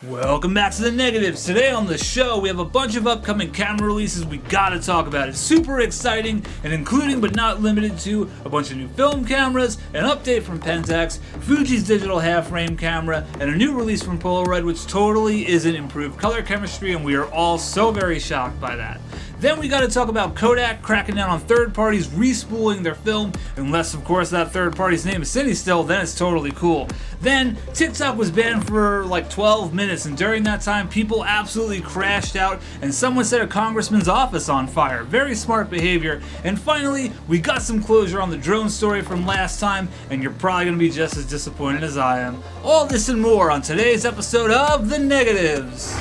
Welcome back to The Negatives. Today on the show, we have a bunch of upcoming camera releases we gotta talk about. It's super exciting, and including but not limited to a bunch of new film cameras, an update from Pentax, Fuji's digital half-frame camera, and a new release from Polaroid which totally isn't improved color chemistry, and we are all so very shocked by that. Then we gotta talk about Kodak cracking down on third parties respooling their film, unless of course that third party's name is Cindy still, then it's totally cool. Then TikTok was banned for like 12 minutes, and during that time people absolutely crashed out and someone set a congressman's office on fire. Very smart behavior. And finally, we got some closure on the drone story from last time, and you're probably gonna be just as disappointed as I am. All this and more on today's episode of The Negatives.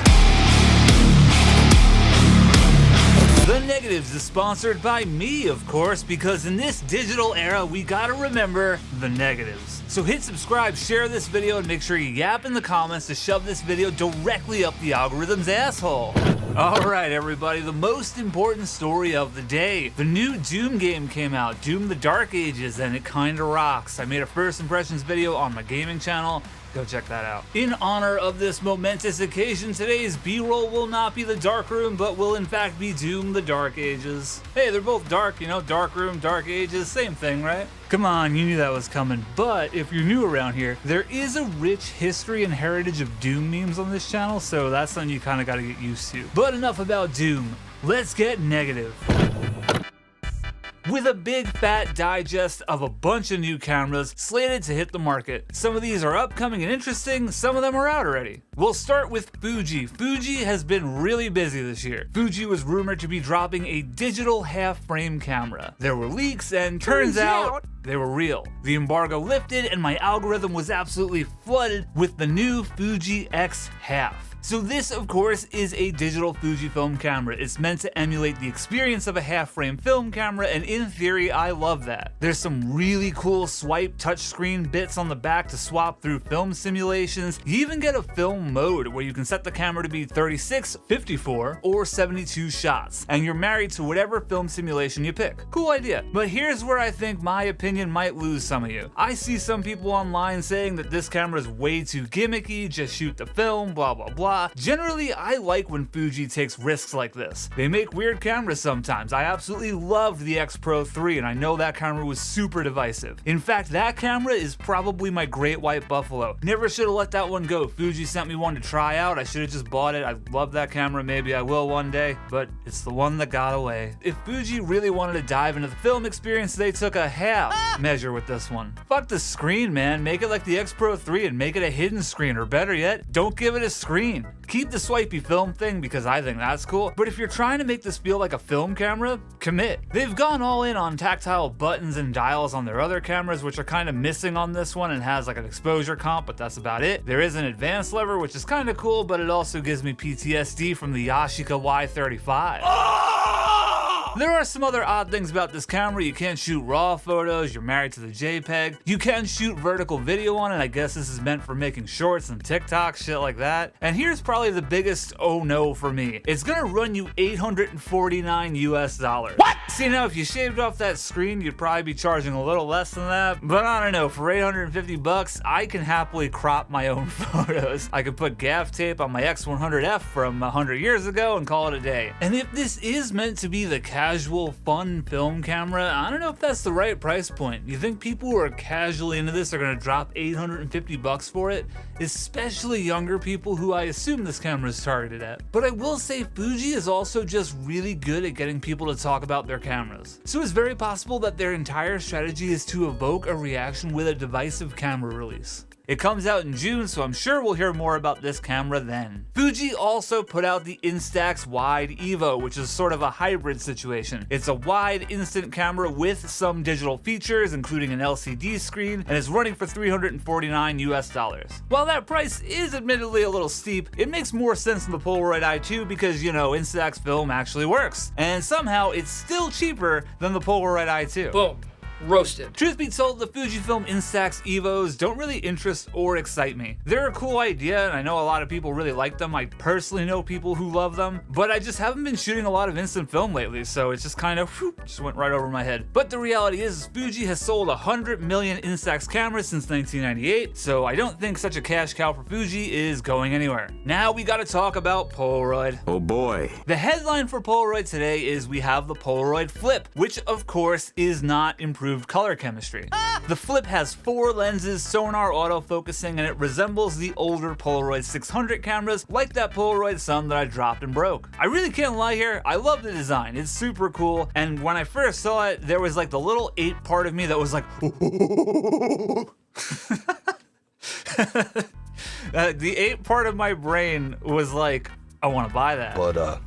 The Negatives is sponsored by me, of course, because in this digital era, we gotta remember the negatives. So hit subscribe, share this video, and make sure you yap in the comments to shove this video directly up the algorithm's asshole. Alright everybody, the most important story of the day. The new Doom game came out, Doom the Dark Ages, and it kinda rocks. I made a first impressions video on my gaming channel. Go check that out. In honor of this momentous occasion, today's B-roll will not be the dark room, but will in fact be Doom the Dark Ages. Hey, they're both dark, you know, dark room, dark ages, same thing, right? Come on, you knew that was coming. But if you're new around here, there is a rich history and heritage of Doom memes on this channel, so that's something you kinda gotta get used to. But enough about Doom. Let's get negative. With a big fat digest of a bunch of new cameras slated to hit the market. Some of these are upcoming and interesting, some of them are out already. We'll start with Fuji. Fuji has been really busy this year. Fuji was rumored to be dropping a digital half-frame camera. There were leaks, and turns out they were real. The embargo lifted and my algorithm was absolutely flooded with the new Fuji X Half. So this, of course, is a digital Fujifilm camera. It's meant to emulate the experience of a half-frame film camera, and in theory, I love that. There's some really cool swipe touchscreen bits on the back to swap through film simulations. You even get a film mode where you can set the camera to be 36, 54, or 72 shots, and you're married to whatever film simulation you pick. Cool idea. But here's where I think my opinion might lose some of you. I see some people online saying that this camera is way too gimmicky, just shoot the film, blah blah blah. Generally, I like when Fuji takes risks like this. They make weird cameras sometimes. I absolutely loved the X-Pro 3, and I know that camera was super divisive. In fact, that camera is probably my great white buffalo. Never should have let that one go. Fuji sent me one to try out. I should have just bought it. I love that camera. Maybe I will one day, but it's the one that got away. If Fuji really wanted to dive into the film experience, they took a half measure with this one. Fuck the screen, man. Make it like the X-Pro 3 and make it a hidden screen, or better yet, don't give it a screen. Keep the swipey film thing because I think that's cool, but if you're trying to make this feel like a film camera, commit. They've gone all in on tactile buttons and dials on their other cameras, which are kind of missing on this one, and has like an exposure comp, but that's about it. There is an advanced lever, which is kind of cool, but it also gives me PTSD from the Yashica Y35. There are some other odd things about this camera. You can't shoot RAW photos, you're married to the JPEG. You can shoot vertical video on it. I guess this is meant for making shorts and TikTok, shit like that. And here's probably the biggest oh no for me. It's gonna run you $849 US. What? See, now if you shaved off that screen, you'd probably be charging a little less than that. But I don't know, for 850 bucks, I can happily crop my own photos. I could put gaff tape on my X100F from 100 years ago and call it a day. And if this is meant to be the casual, fun film camera, I don't know if that's the right price point. You think people who are casually into this are gonna drop 850 bucks for it? Especially younger people who I assume this camera is targeted at. But I will say Fuji is also just really good at getting people to talk about their cameras. So it's very possible that their entire strategy is to evoke a reaction with a divisive camera release. It comes out in June, so I'm sure we'll hear more about this camera then. Fuji also put out the Instax Wide Evo, which is sort of a hybrid situation. It's a wide instant camera with some digital features, including an LCD screen, and is running for $349 US. While that price is admittedly a little steep, it makes more sense than the Polaroid i2 because, you know, Instax film actually works. And somehow it's still cheaper than the Polaroid i2. Boom. roasted. Truth be told, the Fujifilm Instax Evos don't really interest or excite me. They're a cool idea, and I know a lot of people really like them. I personally know people who love them, but I just haven't been shooting a lot of instant film lately, so it's just kind of, just went right over my head. But the reality is, Fuji has sold 100 million Instax cameras since 1998, so I don't think such a cash cow for Fuji is going anywhere. Now we gotta talk about Polaroid. Oh boy. The headline for Polaroid today is we have the Polaroid Flip, which of course is not improved color chemistry. The Flip has 4 lenses, sonar autofocusing, and it resembles the older Polaroid 600 cameras, like that Polaroid Sun that I dropped and broke. I really can't lie here, I love the design, it's super cool, and when I first saw it, there was like the little ape part of me that was like, the ape part of my brain was like, I want to buy that.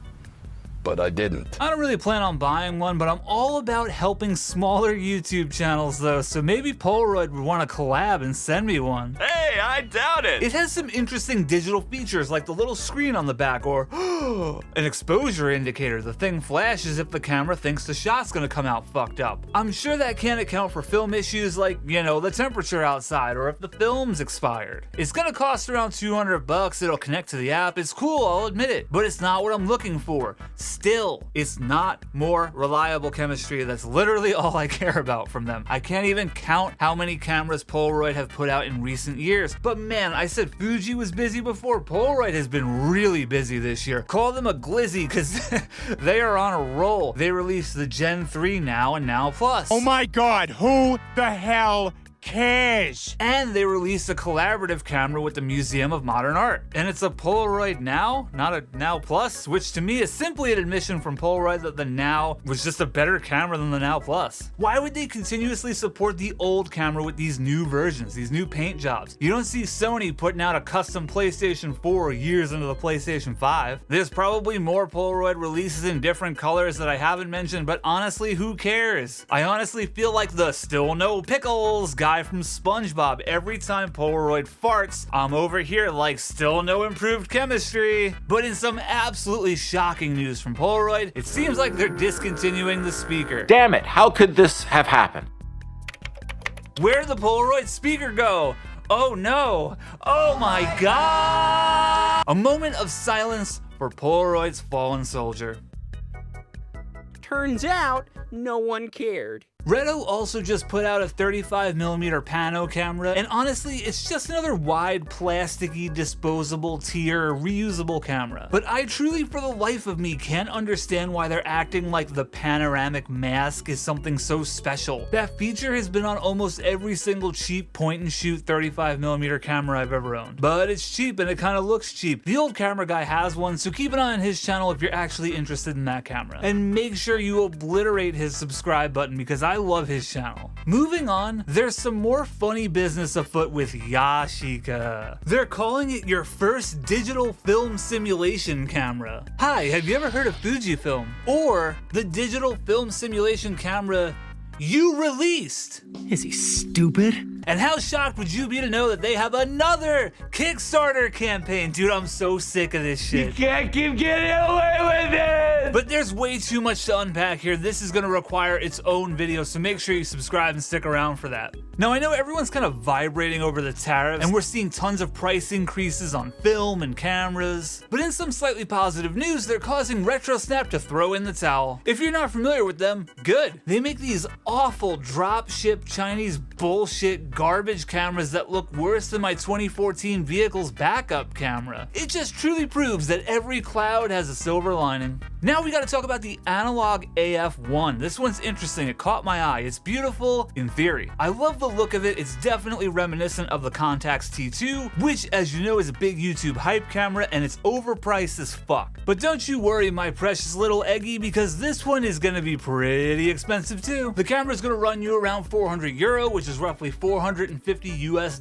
But I didn't. I don't really plan on buying one, but I'm all about helping smaller YouTube channels though, so maybe Polaroid would want to collab and send me one. Hey, I doubt it. It has some interesting digital features like the little screen on the back or an exposure indicator. The thing flashes if the camera thinks the shot's gonna come out fucked up. I'm sure that can't account for film issues like, you know, the temperature outside or if the film's expired. It's gonna cost around $200, it'll connect to the app, it's cool, I'll admit it, but it's not what I'm looking for. Still, it's not more reliable chemistry. That's literally all I care about from them. I can't even count how many cameras Polaroid have put out in recent years. But man, I said Fuji was busy before. Polaroid has been really busy this year. Call them a glizzy because they are on a roll. They released the Gen 3 Now and Now Plus. Oh my God, who the hell cares? And they released a collaborative camera with the Museum of Modern Art. And it's a Polaroid Now, not a Now Plus, which to me is simply an admission from Polaroid that the Now was just a better camera than the Now Plus. Why would they continuously support the old camera with these new versions, these new paint jobs? You don't see Sony putting out a custom PlayStation 4 years into the PlayStation 5. There's probably more Polaroid releases in different colors that I haven't mentioned, but honestly, who cares? I honestly feel like the still no pickles guy from SpongeBob. Every time Polaroid farts, I'm over here like still no improved chemistry. But in some absolutely shocking news from Polaroid, it seems like they're discontinuing the speaker. Damn it, how could this have happened? Where'd the Polaroid speaker go? Oh no! Oh my god! A moment of silence for Polaroid's fallen soldier. Turns out, no one cared. Reto also just put out a 35mm Pano camera, and honestly, it's just another wide, plasticky, disposable, tier, reusable camera. But I truly, for the life of me, can't understand why they're acting like the panoramic mask is something so special. That feature has been on almost every single cheap point-and-shoot 35mm camera I've ever owned. But it's cheap and it kind of looks cheap. The old camera guy has one, so keep an eye on his channel if you're actually interested in that camera. And make sure you obliterate his subscribe button because I love his channel. Moving on, there's some more funny business afoot with Yashica. They're calling it your first digital film simulation camera. Hi, have you ever heard of Fujifilm? Or the digital film simulation camera you released? Is he stupid? And how shocked would you be to know that they have another Kickstarter campaign? Dude, I'm so sick of this shit. You can't keep getting away with it! But there's way too much to unpack here. This is gonna require its own video, so make sure you subscribe and stick around for that. Now, I know everyone's kind of vibrating over the tariffs, and we're seeing tons of price increases on film and cameras. But in some slightly positive news, they're causing RetroSnap to throw in the towel. If you're not familiar with them, good. They make these awful drop-ship Chinese bullshit garbage cameras that look worse than my 2014 vehicle's backup camera. It just truly proves that every cloud has a silver lining. Now we gotta talk about the Analogue AF1. This one's interesting, it caught my eye. It's beautiful in theory. I love the look of it. It's definitely reminiscent of the Pentax T2, which as you know is a big YouTube hype camera and it's overpriced as fuck. But don't you worry my precious little eggy, because this one is gonna be pretty expensive too. The camera's gonna run you around €400, which is roughly $400 $450 US.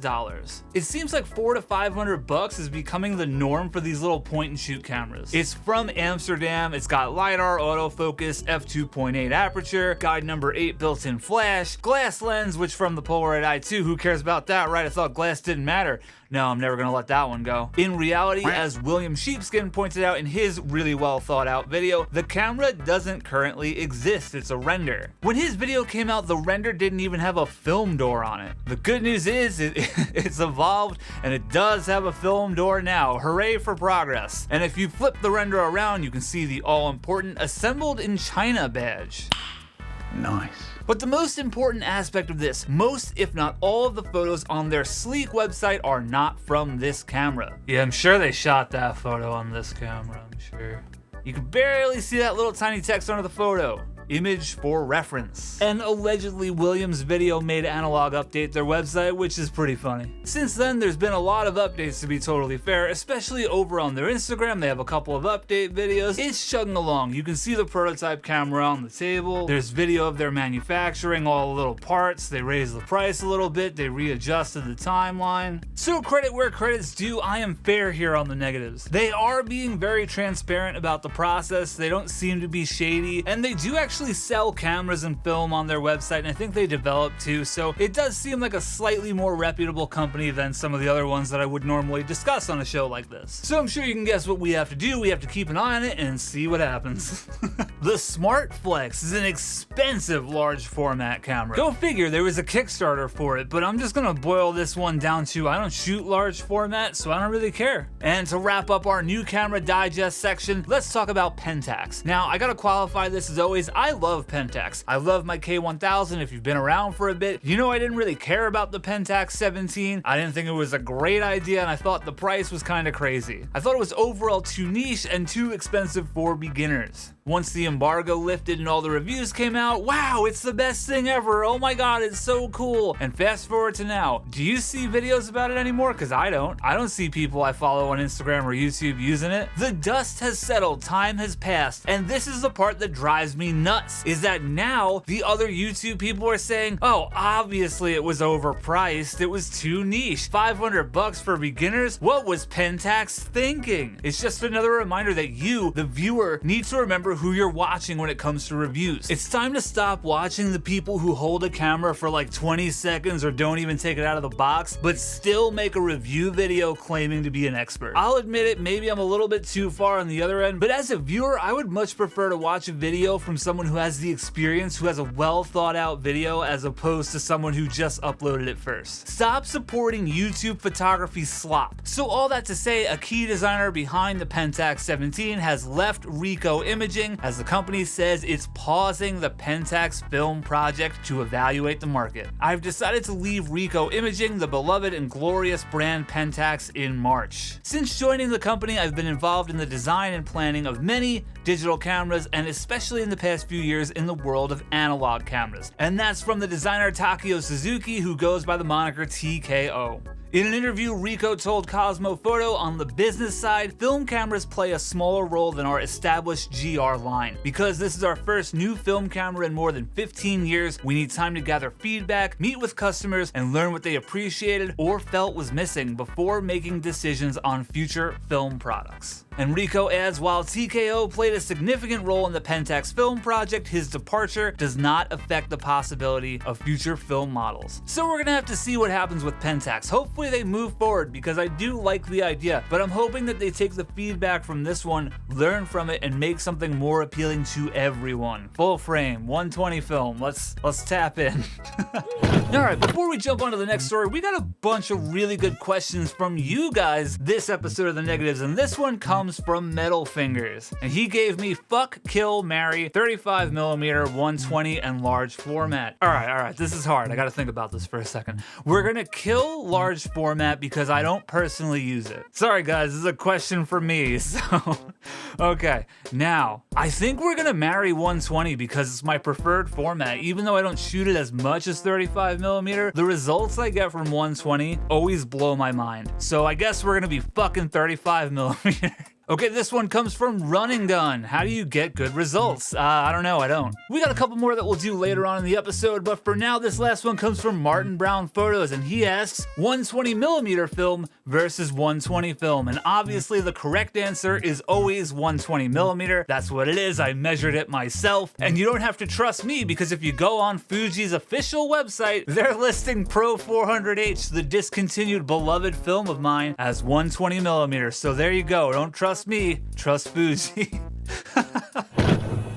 It seems like $400 to $500 is becoming the norm for these little point and shoot cameras. It's from Amsterdam, it's got LiDAR, autofocus, f2.8 aperture, guide number 8 built-in flash, glass lens, which from the Polaroid i2, who cares about that, right? I thought glass didn't matter. No, I'm never gonna let that one go. In reality, as William Sheepskin pointed out in his really well thought out video, the camera doesn't currently exist, it's a render. When his video came out, the render didn't even have a film door on it. The good news is it's evolved and it does have a film door now. Hooray for progress. And if you flip the render around, you can see the all-important assembled in China badge. Nice. But the most important aspect of this, most if not all of the photos on their sleek website are not from this camera. Yeah, I'm sure they shot that photo on this camera, I'm sure. You can barely see that little tiny text under the photo. Image for reference. And allegedly Williams Video made Analogue update their website, which is pretty funny. Since then, there's been a lot of updates, to be totally fair, especially over on their Instagram. They have a couple of update videos. It's chugging along. You can see the prototype camera on the table. There's video of their manufacturing, all the little parts. They raised the price a little bit. They readjusted the timeline. So credit where credit's due, I am fair here on the negatives. They are being very transparent about the process. They don't seem to be shady, and they do actually sell cameras and film on their website, and I think they develop too, so it does seem like a slightly more reputable company than some of the other ones that I would normally discuss on a show like this. So I'm sure you can guess what we have to do. We have to keep an eye on it and see what happens. The Smartflex is an expensive large format camera. Go figure, there was a Kickstarter for it, but I'm just gonna boil this one down to I don't shoot large format, so I don't really care. And to wrap up our new camera digest section, let's talk about Pentax. Now, I gotta qualify this as always, I love Pentax. I love my K1000. If you've been around for a bit, you know I didn't really care about the Pentax 17. I didn't think it was a great idea, and I thought the price was kind of crazy. I thought it was overall too niche and too expensive for beginners. Once the embargo lifted and all the reviews came out, wow, it's the best thing ever. Oh my god, it's so cool. And fast forward to now, do you see videos about it anymore? Because I don't. I don't see people I follow on Instagram or YouTube using it. The dust has settled, time has passed, and this is the part that drives me nuts, is that now the other YouTube people are saying, oh, obviously it was overpriced, it was too niche, $500 for beginners? What was Pentax thinking? It's just another reminder that you, the viewer, need to remember who you're watching when it comes to reviews. It's time to stop watching the people who hold a camera for like 20 seconds or don't even take it out of the box, but still make a review video claiming to be an expert. I'll admit it, maybe I'm a little bit too far on the other end, but as a viewer, I would much prefer to watch a video from someone who has the experience, who has a well thought out video, as opposed to someone who just uploaded it first. Stop supporting YouTube photography slop. So all that to say, a key designer behind the Pentax 17 has left Reto Imaging, as the company says it's pausing the Pentax film project to evaluate the market. I've decided to leave Reto Imaging, the beloved and glorious brand Pentax, in March. Since joining the company, I've been involved in the design and planning of many digital cameras, and especially in the past few years in the world of analog cameras. And that's from the designer Takeo Suzuki, who goes by the moniker TKO. In an interview, Reto told Cosmo Photo, on the business side, film cameras play a smaller role than our established GR line. Because this is our first new film camera in more than 15 years, we need time to gather feedback, meet with customers, and learn what they appreciated or felt was missing before making decisions on future film products. And Reto adds, while TKO played a significant role in the Pentax film project, his departure does not affect the possibility of future film models. So we're gonna have to see what happens with Pentax. Hopefully they move forward, because I do like the idea, but I'm hoping that they take the feedback from this one, learn from it, and make something more appealing to everyone. Full frame, 120 film, let's tap in. Alright, before we jump on to the next story, we got a bunch of really good questions from you guys this episode of The Negatives, and this one comes from Metal Fingers. And he gave me fuck, kill, marry, 35mm, 120, and large format. Alright, this is hard. I gotta think about this for a second. We're gonna kill large format because I don't personally use it. Sorry guys, this is a question for me, so... Okay, now, I think we're gonna marry 120 because it's my preferred format. Even though I don't shoot it as much as 35mm, the results I get from 120 always blow my mind. So I guess we're gonna be fucking 35mm. Okay, this one comes from Run and Gun. How do you get good results? I don't know, I don't. We got a couple more that we'll do later on in the episode, but for now, this last one comes from Martin Brown Photos, and he asks, 120mm film versus 120 film. And obviously the correct answer is always 120mm. That's what it is. I measured it myself. And you don't have to trust me, because if you go on Fuji's official website, they're listing Pro 400H, the discontinued beloved film of mine, as 120mm. So there you go. Don't trust me, trust Fuji.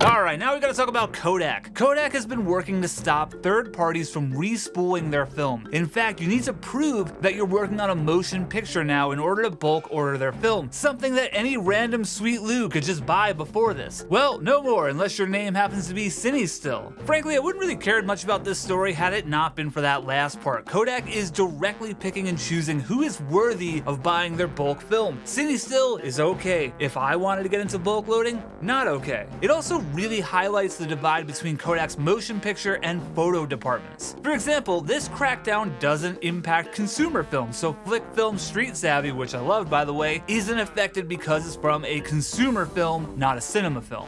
Alright, now we gotta talk about Kodak. Kodak has been working to stop third parties from respooling their film. In fact, you need to prove that you're working on a motion picture now in order to bulk order their film, something that any random sweet Lou could just buy before this. Well, no more, unless your name happens to be Cine Still. Frankly, I wouldn't really cared much about this story had it not been for that last part. Kodak is directly picking and choosing who is worthy of buying their bulk film. Cine Still is okay. If I wanted to get into bulk loading, not okay. It also really highlights the divide between Kodak's motion picture and photo departments. For example, this crackdown doesn't impact consumer film, so Flick Film Street Savvy, which I love by the way, isn't affected because it's from a consumer film, not a cinema film.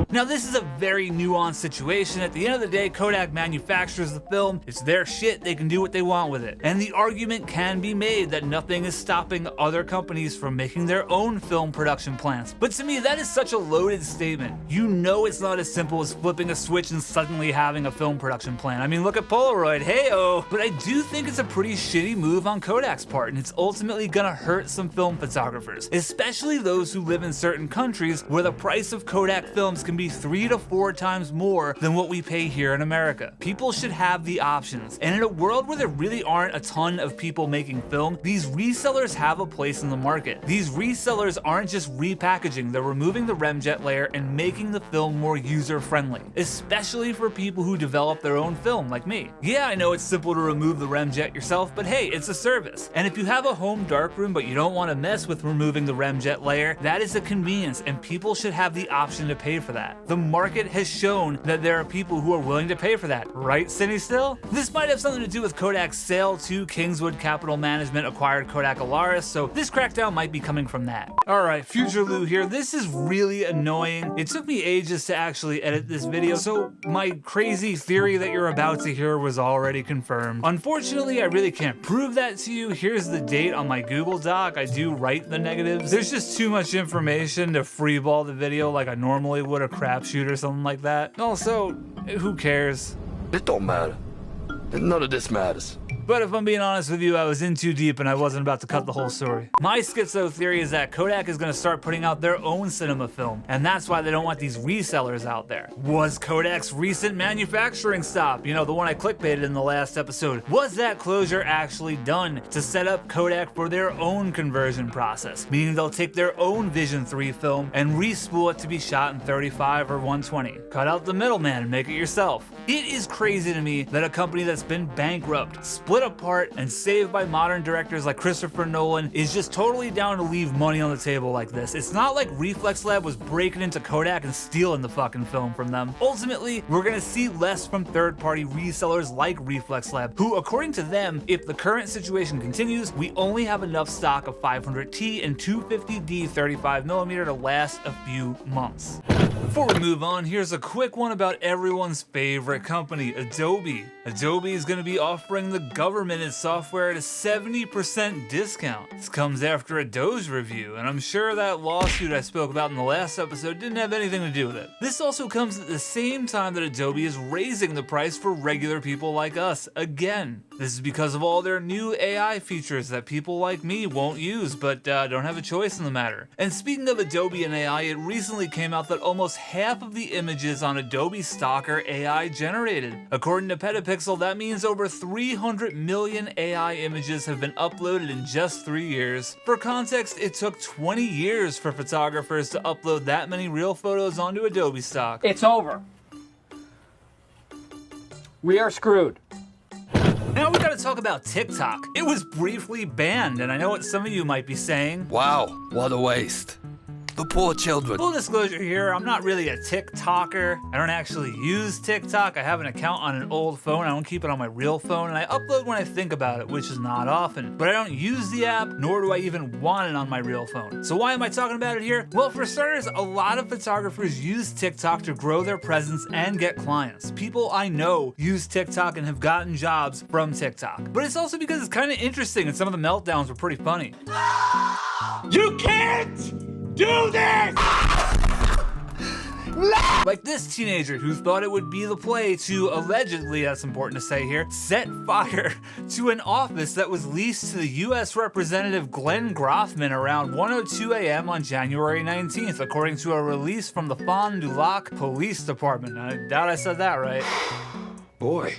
Now this is a very nuanced situation. At the end of the day, Kodak manufactures the film, it's their shit, they can do what they want with it. And the argument can be made that nothing is stopping other companies from making their own film production plants. But to me, that is such a loaded statement. You know it's not as simple as flipping a switch and suddenly having a film production plant. I mean, look at Polaroid, hey-oh! But I do think it's a pretty shitty move on Kodak's part, and it's ultimately gonna hurt some film photographers, especially those who live in certain countries where the price of Kodak films can be 3 to 4 times more than what we pay here in America. People should have the options, and in a world where there really aren't a ton of people making film, these resellers have a place in the market. These resellers aren't just repackaging, they're removing the remjet layer and making the film more user-friendly, especially for people who develop their own film like me. Yeah, I know it's simple to remove the remjet yourself, but hey, it's a service. And if you have a home darkroom but you don't want to mess with removing the remjet layer, that is a convenience, and people should have the option to pay for that. The market has shown that there are people who are willing to pay for that, right, Cine Still? This might have something to do with Kodak's sale to Kingswood Capital Management acquired Kodak Alaris, so this crackdown might be coming from that. Alright, Future Lou here. This is really annoying. It took me ages to actually edit this video, so my crazy theory that you're about to hear was already confirmed. Unfortunately, I really can't prove that to you. Here's the date on my Google Doc. I do write the negatives. There's just too much information to freeball the video like I normally would a crapshoot or something like that. Also, who cares? It don't matter. None of this matters. But if I'm being honest with you, I was in too deep and I wasn't about to cut the whole story. My schizo theory is that Kodak is going to start putting out their own cinema film, and that's why they don't want these resellers out there. Was Kodak's recent manufacturing stop, you know, the one I clickbaited in the last episode, was that closure actually done to set up Kodak for their own conversion process? Meaning they'll take their own Vision 3 film and respool it to be shot in 35 or 120. Cut out the middleman and make it yourself. It is crazy to me that a company that's been bankrupt, split apart, and saved by modern directors like Christopher Nolan is just totally down to leave money on the table like this. It's not like Reflex Lab was breaking into Kodak and stealing the fucking film from them. Ultimately, we're gonna see less from third-party resellers like Reflex Lab, who, according to them, if the current situation continues, we only have enough stock of 500T and 250D 35mm to last a few months. Before we move on, here's a quick one about everyone's favorite company, Adobe. Adobe is going to be offering the government its software at a 70% discount. This comes after a Doge review, and I'm sure that lawsuit I spoke about in the last episode didn't have anything to do with it. This also comes at the same time that Adobe is raising the price for regular people like us again. This is because of all their new AI features that people like me won't use, but don't have a choice in the matter. And speaking of Adobe and AI, it recently came out that almost half of the images on Adobe stock are AI generated. According to Petapixel, that means over 300 million AI images have been uploaded in just 3 years. For context, it took 20 years for photographers to upload that many real photos onto Adobe stock. It's over. We are screwed. Now we gotta talk about TikTok. It was briefly banned, and I know what some of you might be saying. Wow, what a waste. The poor children. Full disclosure here, I'm not really a TikToker. I don't actually use TikTok. I have an account on an old phone. I don't keep it on my real phone, and I upload when I think about it, which is not often. But I don't use the app, nor do I even want it on my real phone. So why am I talking about it here? Well, for starters, a lot of photographers use TikTok to grow their presence and get clients. People I know use TikTok and have gotten jobs from TikTok. But it's also because it's kind of interesting and some of the meltdowns were pretty funny. You can't do this! Like this teenager who thought it would be the play to allegedly, that's important to say here, set fire to an office that was leased to the US Representative Glenn Groffman around 1:02 a.m. on January 19th, according to a release from the Fond du Lac Police Department. I doubt I said that right. Boy,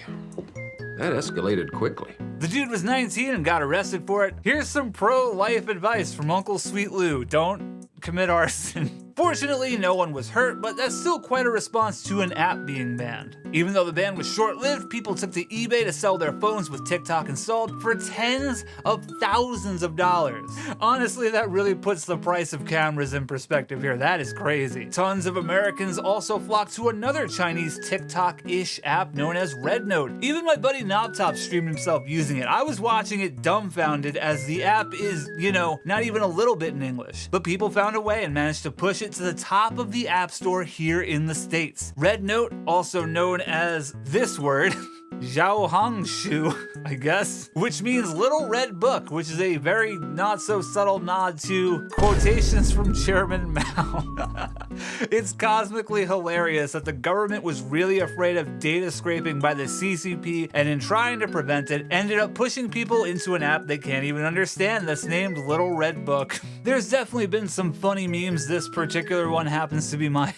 that escalated quickly. The dude was 19 and got arrested for it. Here's some pro-life advice from Uncle Sweet Lou. Don't commit arson. Fortunately, no one was hurt, but that's still quite a response to an app being banned. Even though the ban was short-lived, people took to eBay to sell their phones with TikTok installed for tens of thousands of dollars. Honestly, that really puts the price of cameras in perspective here. That is crazy. Tons of Americans also flocked to another Chinese TikTok-ish app known as RedNote. Even my buddy Knobtop streamed himself using it. I was watching it dumbfounded as the app is, you know, not even a little bit in English. But people found a way and managed to push it to the top of the App Store here in the States. RedNote, also known as this word, Zhaohangshu, I guess, which means little red book, which is a very not so subtle nod to quotations from Chairman Mao. It's cosmically hilarious that the government was really afraid of data scraping by the CCP, and in trying to prevent it, ended up pushing people into an app they can't even understand that's named Little Red Book. There's definitely been some funny memes. This particular one happens to be my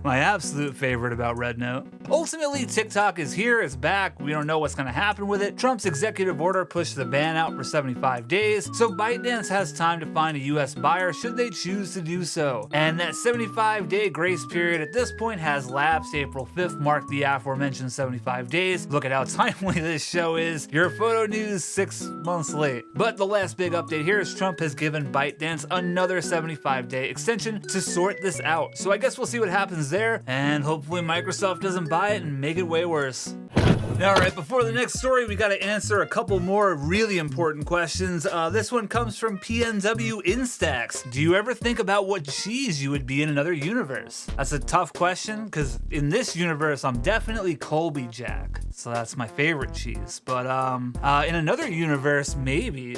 absolute favorite about RedNote. Ultimately, TikTok is here, it's back, we don't know what's gonna happen with it. Trump's executive order pushed the ban out for 75 days, so ByteDance has time to find a US buyer should they choose to do so. And that 75-day grace period at this point has lapsed. April 5th marked the aforementioned 75 days. Look at how timely this show is. Your photo news 6 months late. But the last big update here is Trump has given ByteDance another 75-day extension to sort this out. So I guess we'll see what happens there, and hopefully Microsoft doesn't buy it and make it way worse. All right, before the next story, we got to answer a couple more really important questions. This one comes from PNW Instax. Do you ever think about what cheese you would be in another universe? That's a tough question, because in this universe, I'm definitely Colby Jack, so that's my favorite cheese. But in another universe, maybe.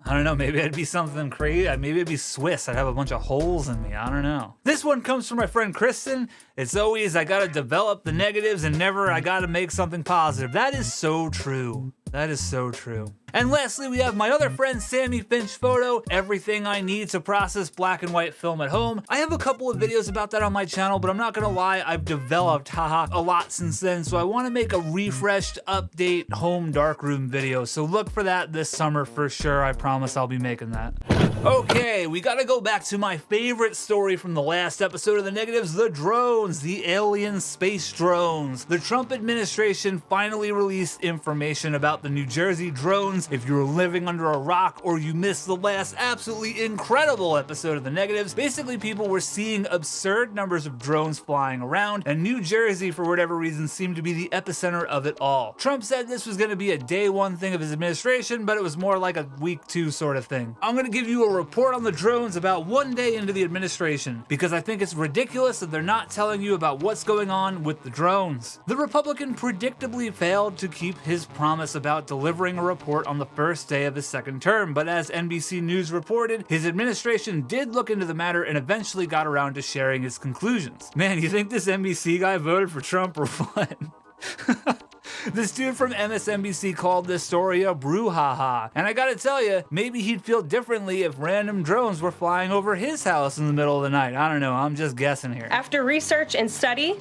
I don't know, maybe I'd be something crazy. Maybe I'd be Swiss. I'd have a bunch of holes in me. I don't know. This one comes from my friend Kristen. It's always, I gotta develop the negatives and never, I gotta make something positive. That is so true. That is so true. And lastly, we have my other friend Sammy Finch Photo, everything I need to process black and white film at home. I have a couple of videos about that on my channel, but I'm not gonna lie, I've developed, a lot since then, so I wanna make a refreshed, update home darkroom video, so look for that this summer for sure. I promise I'll be making that. Okay, we gotta go back to my favorite story from the last episode of The Negatives, the drones, the alien space drones. The Trump administration finally released information about the New Jersey drones. If you were living under a rock or you missed the last absolutely incredible episode of The Negatives, basically people were seeing absurd numbers of drones flying around, and New Jersey, for whatever reason, seemed to be the epicenter of it all. Trump said this was gonna be a day one thing of his administration, but it was more like a week two sort of thing. I'm gonna give you a report on the drones about 1 day into the administration, because I think it's ridiculous that they're not telling you about what's going on with the drones. The Republican predictably failed to keep his promise about delivering a report on the first day of his second term, but as NBC News reported, his administration did look into the matter and eventually got around to sharing his conclusions. Man, you think this NBC guy voted for Trump or what? This dude from MSNBC called this story a brouhaha, and I gotta tell you, maybe he'd feel differently if random drones were flying over his house in the middle of the night. I don't know, I'm just guessing here. After research and study,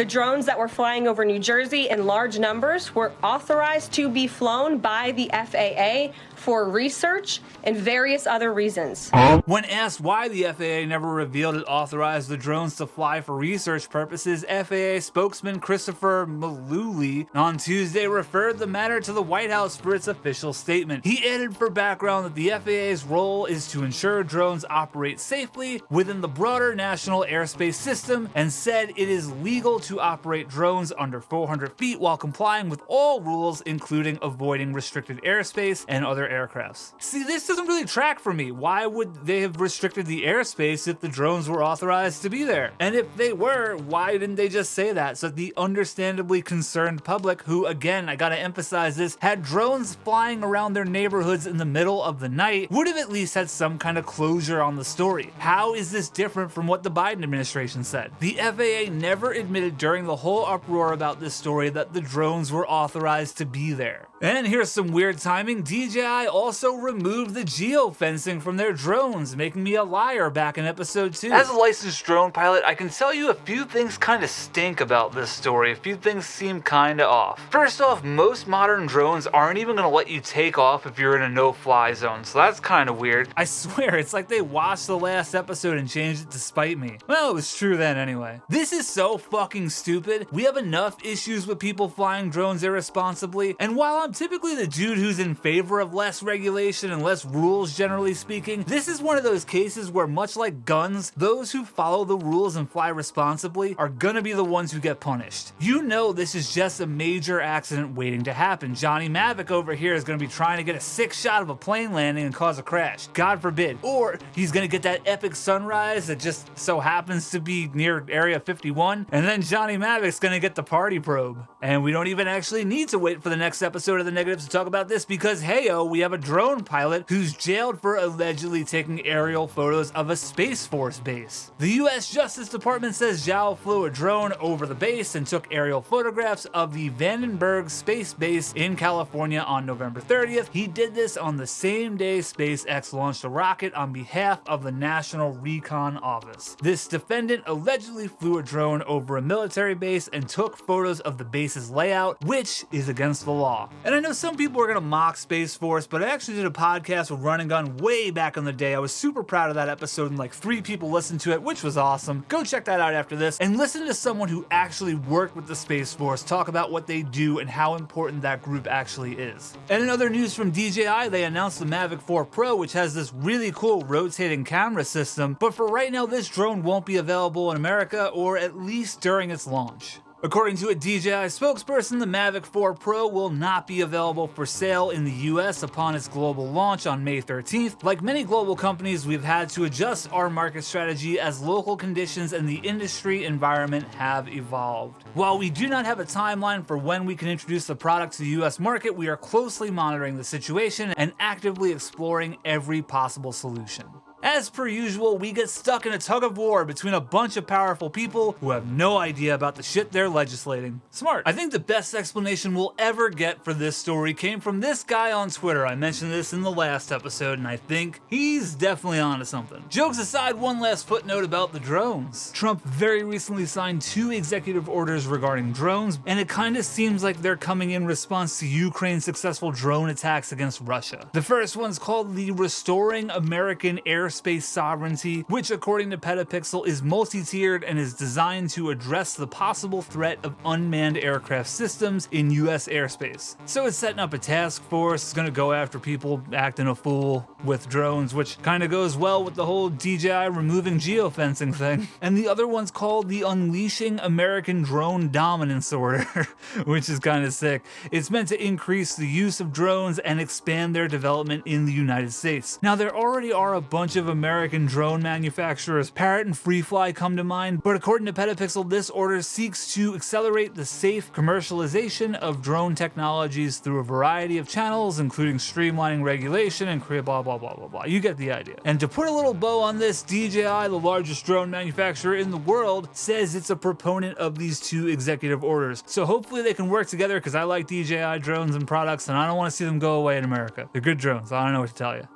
The drones that were flying over New Jersey in large numbers were authorized to be flown by the FAA for research and various other reasons. When asked why the FAA never revealed it authorized the drones to fly for research purposes, FAA spokesman Christopher Malooly on Tuesday referred the matter to the White House for its official statement. He added for background that the FAA's role is to ensure drones operate safely within the broader national airspace system, and said it is legal to operate drones under 400 feet while complying with all rules, including avoiding restricted airspace and other aircrafts. See, this doesn't really track for me. Why would they have restricted the airspace if the drones were authorized to be there? And if they were, why didn't they just say that so that the understandably concerned public, who, again, I gotta emphasize this, had drones flying around their neighborhoods in the middle of the night, would have at least had some kind of closure on the story? How is this different from what the Biden administration said? The FAA never admitted during the whole uproar about this story that the drones were authorized to be there. And here's some weird timing. DJI also removed the geofencing from their drones, making me a liar back in episode 2. As a licensed drone pilot, I can tell you a few things kind of stink about this story. A few things seem kind of off. First off, most modern drones aren't even going to let you take off if you're in a no-fly zone, so that's kind of weird. I swear, it's like they watched the last episode and changed it to spite me. Well, it was true then anyway. This is so fucking stupid. We have enough issues with people flying drones irresponsibly, and while I'm typically the dude who's in favor of less regulation and less rules generally speaking, this is one of those cases where, much like guns, those who follow the rules and fly responsibly are gonna be the ones who get punished. You know this is just a major accident waiting to happen. Johnny Mavic over here is gonna be trying to get a sick shot of a plane landing and cause a crash. God forbid. Or he's gonna get that epic sunrise that just so happens to be near Area 51, and then Johnny Mavic's gonna get the party probe. And we don't even actually need to wait for the next episode of The Negatives to talk about this, because heyo, we have a drone pilot who's jailed for allegedly taking aerial photos of a Space Force base. The US Justice Department says Zhao flew a drone over the base and took aerial photographs of the Vandenberg Space Base in California on November 30th. He did this on the same day SpaceX launched a rocket on behalf of the National Recon Office. This defendant allegedly flew a drone over a military base and took photos of the base's layout, which is against the law. And I know some people are gonna mock Space Force, but I actually did a podcast with Run and Gun way back in the day. I was super proud of that episode, and like 3 people listened to it, which was awesome. Go check that out after this and listen to someone who actually worked with the Space Force talk about what they do and how important that group actually is. And in other news from DJI, they announced the Mavic 4 Pro, which has this really cool rotating camera system, but for right now this drone won't be available in America, or at least during its launch. According to a DJI spokesperson, the Mavic 4 Pro will not be available for sale in the US upon its global launch on May 13th. Like many global companies, we've had to adjust our market strategy as local conditions and the industry environment have evolved. While we do not have a timeline for when we can introduce the product to the US market, we are closely monitoring the situation and actively exploring every possible solution. As per usual, we get stuck in a tug of war between a bunch of powerful people who have no idea about the shit they're legislating. Smart. I think the best explanation we'll ever get for this story came from this guy on Twitter. I mentioned this in the last episode, and I think he's definitely onto something. Jokes aside, one last footnote about the drones. Trump very recently signed 2 executive orders regarding drones, and it kind of seems like they're coming in response to Ukraine's successful drone attacks against Russia. The first one's called the Restoring American Airspace Sovereignty, which according to Petapixel is multi-tiered and is designed to address the possible threat of unmanned aircraft systems in US airspace. So it's setting up a task force, it's gonna go after people acting a fool with drones, which kind of goes well with the whole DJI removing geofencing thing. And the other one's called the Unleashing American Drone Dominance Order, which is kind of sick. It's meant to increase the use of drones and expand their development in the United States. Now there already are a bunch of American drone manufacturers. Parrot and Freefly come to mind, but according to Petapixel, this order seeks to accelerate the safe commercialization of drone technologies through a variety of channels, including streamlining regulation and create blah blah blah blah blah. You get the idea. And to put a little bow on this, DJI, the largest drone manufacturer in the world, says it's a proponent of these 2 executive orders. So hopefully they can work together, because I like DJI drones and products, and I don't want to see them go away in America. They're good drones. I don't know what to tell you.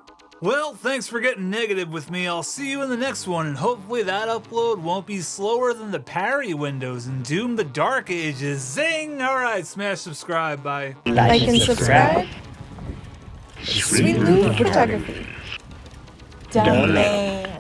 Well, thanks for getting negative with me. I'll see you in the next one, and hopefully that upload won't be slower than the parry windows in Doom the Dark Ages. Zing! Alright, smash subscribe, bye. Like and subscribe. Sweet Loop Photography. Down there.